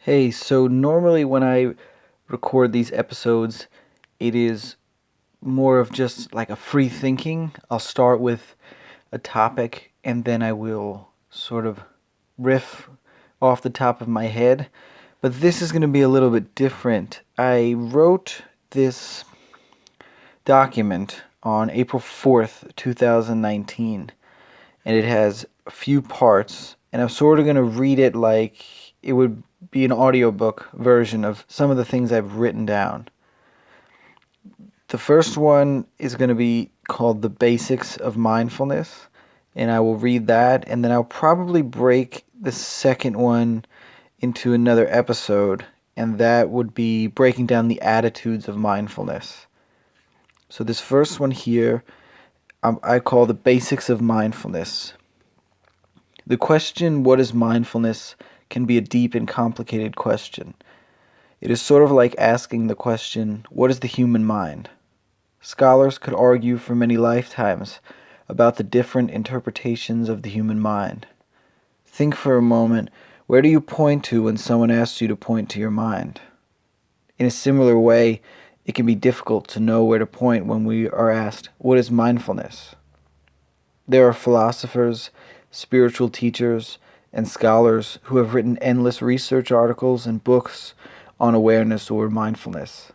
Hey, so normally when I record these episodes, it is more of just like a free thinking. I'll start with a topic and then I will sort of riff off the top of my head. But this is going to be a little bit different. I wrote this document on April 4th, 2019, and it has a few parts, and I'm sort of going to read it like it would be an audiobook version of some of the things I've written down. The first one is going to be called The Basics of Mindfulness, and I will read that, and then I'll probably break the second one into another episode, and that would be breaking down the attitudes of mindfulness. So this first one here, I call The Basics of Mindfulness. The question, what is mindfulness, can be a deep and complicated question. It is sort of like asking the question, what is the human mind? Scholars could argue for many lifetimes about the different interpretations of the human mind. Think for a moment, where do you point to when someone asks you to point to your mind? In a similar way, it can be difficult to know where to point when we are asked, what is mindfulness? There are philosophers, spiritual teachers, and scholars who have written endless research articles and books on awareness or mindfulness.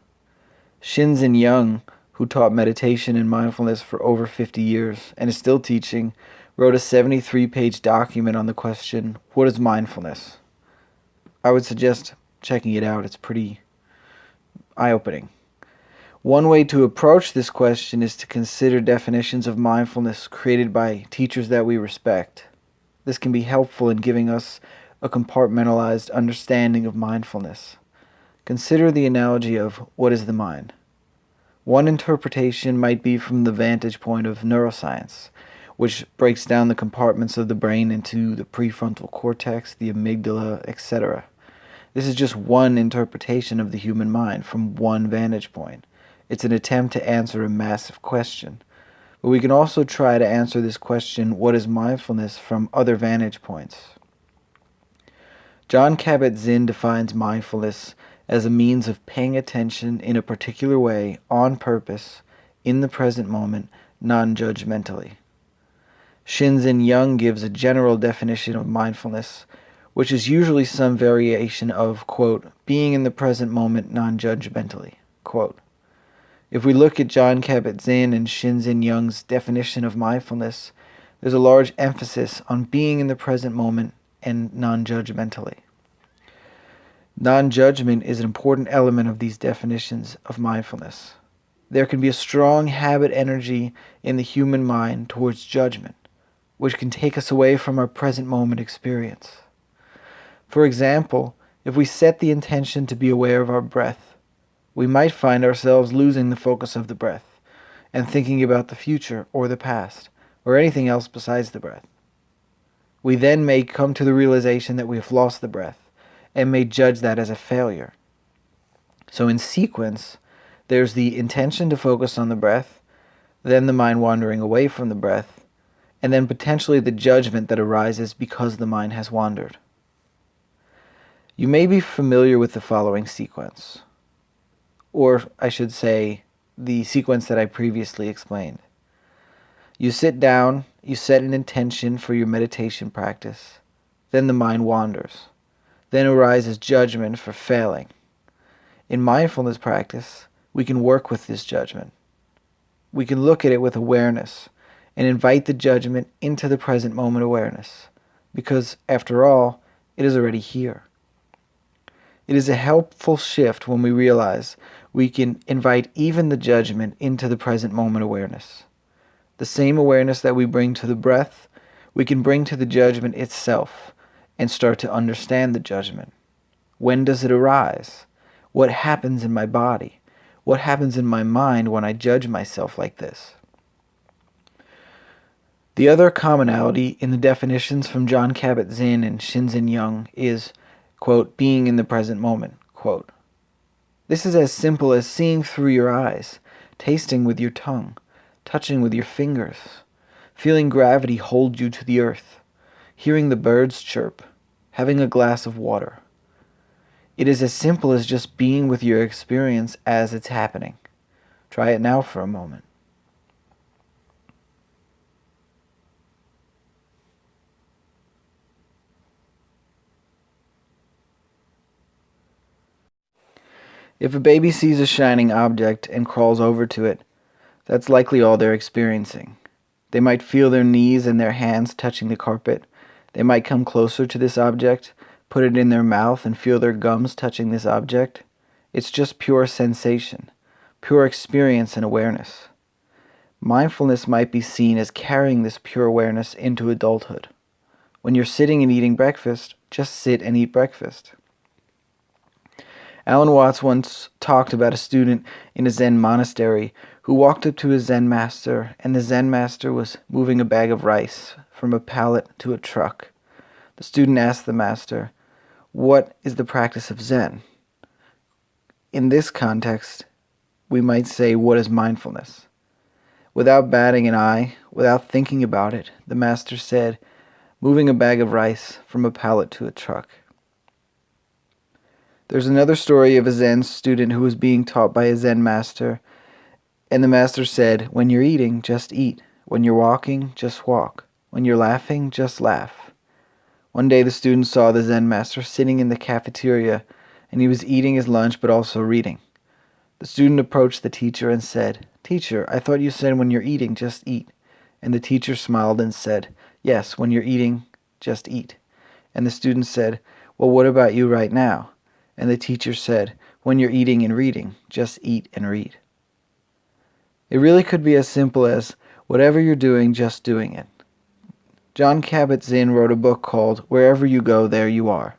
Shinzen Young, who taught meditation and mindfulness for over 50 years and is still teaching, wrote a 73-page document on the question, what is mindfulness? I would suggest checking it out. It's pretty eye-opening. One way to approach this question is to consider definitions of mindfulness created by teachers that we respect. This can be helpful in giving us a compartmentalized understanding of mindfulness. Consider the analogy of what is the mind. One interpretation might be from the vantage point of neuroscience, which breaks down the compartments of the brain into the prefrontal cortex, the amygdala, etc. This is just one interpretation of the human mind from one vantage point. It's an attempt to answer a massive question. But we can also try to answer this question, what is mindfulness, from other vantage points. Jon Kabat-Zinn defines mindfulness as a means of paying attention in a particular way, on purpose, in the present moment, non-judgmentally. Shinzen Young gives a general definition of mindfulness, which is usually some variation of, quote, being in the present moment non-judgmentally, quote. If we look at Jon Kabat-Zinn and Shinzen Young's definition of mindfulness, there's a large emphasis on being in the present moment and non-judgmentally. Non-judgment is an important element of these definitions of mindfulness. There can be a strong habit energy in the human mind towards judgment, which can take us away from our present moment experience. For example, if we set the intention to be aware of our breath, we might find ourselves losing the focus of the breath and thinking about the future or the past or anything else besides the breath. We then may come to the realization that we have lost the breath and may judge that as a failure. So in sequence, there's the intention to focus on the breath, then the mind wandering away from the breath, and then potentially the judgment that arises because the mind has wandered. You may be familiar with the following sequence, or I should say, the sequence that I previously explained. You sit down, you set an intention for your meditation practice, then the mind wanders. Then arises judgment for failing. In mindfulness practice, we can work with this judgment. We can look at it with awareness and invite the judgment into the present moment awareness, because, after all, it is already here. It is a helpful shift when we realize we can invite even the judgment into the present moment awareness. The same awareness that we bring to the breath, we can bring to the judgment itself, and start to understand the judgment. When does it arise? What happens in my body? What happens in my mind when I judge myself like this? The other commonality in the definitions from Jon Kabat-Zinn and Shinzen Young is, quote, being in the present moment, quote. This is as simple as seeing through your eyes, tasting with your tongue, touching with your fingers, feeling gravity hold you to the earth, hearing the birds chirp, having a glass of water. It is as simple as just being with your experience as it's happening. Try it now for a moment. If a baby sees a shining object and crawls over to it, that's likely all they're experiencing. They might feel their knees and their hands touching the carpet. They might come closer to this object, put it in their mouth, and feel their gums touching this object. It's just pure sensation, pure experience and awareness. Mindfulness might be seen as carrying this pure awareness into adulthood. When you're sitting and eating breakfast, just sit and eat breakfast. Alan Watts once talked about a student in a Zen monastery who walked up to his Zen master, and the Zen master was moving a bag of rice from a pallet to a truck. The student asked the master, "What is the practice of Zen?" In this context, we might say, what is mindfulness? Without batting an eye, without thinking about it, the master said, moving a bag of rice from a pallet to a truck. There's another story of a Zen student who was being taught by a Zen master, and the master said, when you're eating, just eat. When you're walking, just walk. When you're laughing, just laugh. One day the student saw the Zen master sitting in the cafeteria, and he was eating his lunch but also reading. The student approached the teacher and said, "Teacher, I thought you said when you're eating, just eat." And the teacher smiled and said, "Yes, when you're eating, just eat." And the student said, "Well, what about you right now?" And the teacher said, "When you're eating and reading, just eat and read." It really could be as simple as, whatever you're doing, just doing it. Jon Kabat-Zinn wrote a book called Wherever You Go, There You Are.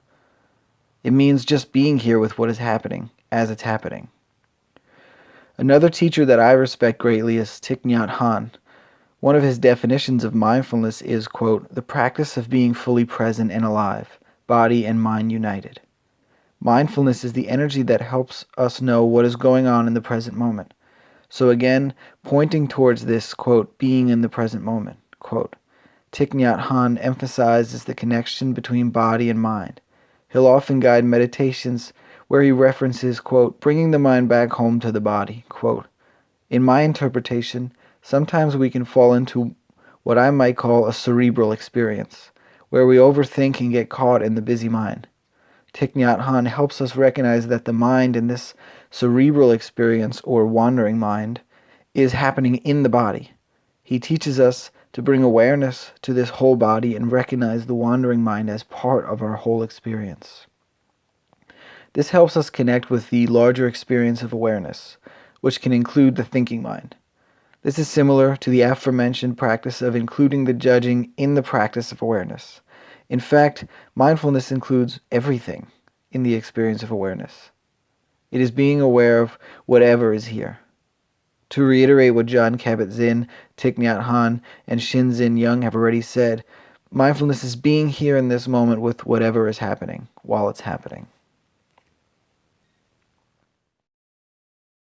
It means just being here with what is happening, as it's happening. Another teacher that I respect greatly is Thich Nhat Hanh. One of his definitions of mindfulness is, quote, "the practice of being fully present and alive, body and mind united." Mindfulness is the energy that helps us know what is going on in the present moment. So again, pointing towards this, quote, being in the present moment, quote. Thich Nhat Hanh emphasizes the connection between body and mind. He'll often guide meditations where he references, quote, bringing the mind back home to the body, quote. In my interpretation, sometimes we can fall into what I might call a cerebral experience, where we overthink and get caught in the busy mind. Thich Nhat Hanh helps us recognize that the mind in this cerebral experience, or wandering mind, is happening in the body. He teaches us to bring awareness to this whole body and recognize the wandering mind as part of our whole experience. This helps us connect with the larger experience of awareness, which can include the thinking mind. This is similar to the aforementioned practice of including the judging in the practice of awareness. In fact, mindfulness includes everything in the experience of awareness. It is being aware of whatever is here. To reiterate what Jon Kabat-Zinn, Thich Nhat Hanh, and Shinzen Young have already said, mindfulness is being here in this moment with whatever is happening while it's happening.